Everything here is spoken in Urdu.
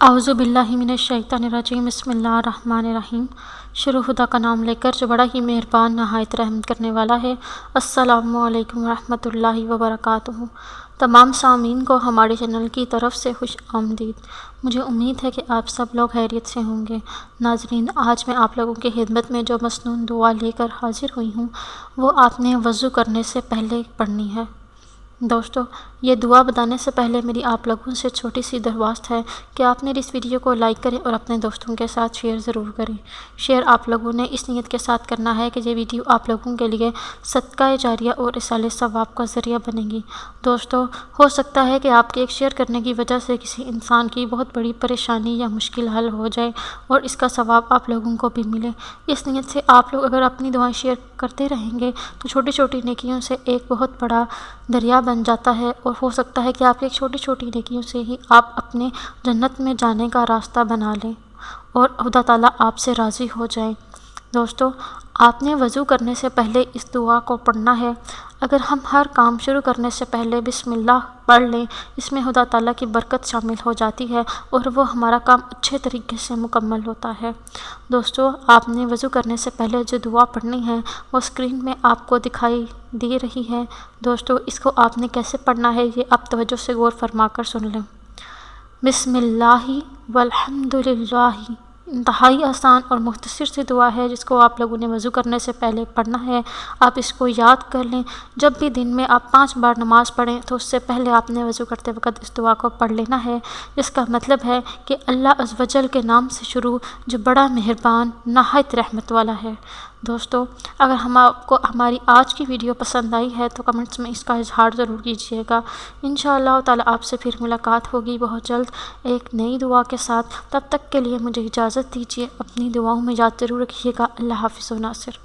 اعوذ باللہ من الشیطان الرجیم، بسم اللہ الرحمن الرحیم۔ شروع خدا کا نام لے کر جو بڑا ہی مہربان نہایت رحم کرنے والا ہے۔ السلام علیکم ورحمۃ اللہ وبرکاتہ۔ تمام سامعین کو ہمارے چینل کی طرف سے خوش آمدید۔ مجھے امید ہے کہ آپ سب لوگ خیریت سے ہوں گے۔ ناظرین، آج میں آپ لوگوں کی خدمت میں جو مسنون دعا لے کر حاضر ہوئی ہوں وہ آپ نے وضو کرنے سے پہلے پڑھنی ہے۔ دوستو، یہ دعا بتانے سے پہلے میری آپ لوگوں سے چھوٹی سی درخواست ہے کہ آپ میری اس ویڈیو کو لائک کریں اور اپنے دوستوں کے ساتھ شیئر ضرور کریں۔ شیئر آپ لوگوں نے اس نیت کے ساتھ کرنا ہے کہ یہ ویڈیو آپ لوگوں کے لیے صدقہ جاریہ اور ایصال ثواب کا ذریعہ بنے گی۔ دوستو، ہو سکتا ہے کہ آپ کے ایک شیئر کرنے کی وجہ سے کسی انسان کی بہت بڑی پریشانی یا مشکل حل ہو جائے اور اس کا ثواب آپ لوگوں کو بھی ملے۔ اس نیت سے آپ لوگ اگر اپنی دعائیں شیئر کرتے رہیں گے تو چھوٹی چھوٹی نیکیوں سے ایک بہت بڑا دریا بن جاتا ہے، اور ہو سکتا ہے کہ آپ کی ایک چھوٹی چھوٹی نیکیوں سے ہی آپ اپنے جنت میں جانے کا راستہ بنا لیں اور خدا تعالیٰ آپ سے راضی ہو جائیں۔ دوستو، آپ نے وضو کرنے سے پہلے اس دعا کو پڑھنا ہے۔ اگر ہم ہر کام شروع کرنے سے پہلے بسم اللہ پڑھ لیں، اس میں خدا تعالیٰ کی برکت شامل ہو جاتی ہے اور وہ ہمارا کام اچھے طریقے سے مکمل ہوتا ہے۔ دوستو، آپ نے وضو کرنے سے پہلے جو دعا پڑھنی ہے وہ اسکرین میں آپ کو دکھائی دے رہی ہے۔ دوستو، اس کو آپ نے کیسے پڑھنا ہے یہ آپ توجہ سے غور فرما کر سن لیں۔ بسم اللہ والحمد للہ، انتہائی آسان اور مختصر سی دعا ہے جس کو آپ لوگوں نے وضو کرنے سے پہلے پڑھنا ہے۔ آپ اس کو یاد کر لیں۔ جب بھی دن میں آپ 5 بار نماز پڑھیں تو اس سے پہلے آپ نے وضو کرتے وقت اس دعا کو پڑھ لینا ہے، جس کا مطلب ہے کہ اللہ عز و جل کے نام سے شروع جو بڑا مہربان نہایت رحمت والا ہے۔ دوستو، اگر آپ کو ہماری آج کی ویڈیو پسند آئی ہے تو کمنٹس میں اس کا اظہار ضرور کیجیے گا۔ انشاءاللہ تعالیٰ آپ سے پھر ملاقات ہوگی بہت جلد ایک نئی دعا کے ساتھ۔ تب تک کے لیے مجھے اجازت دیجیے۔ اپنی دعاؤں میں یاد ضرور رکھیے گا۔ اللہ حافظ و ناصر۔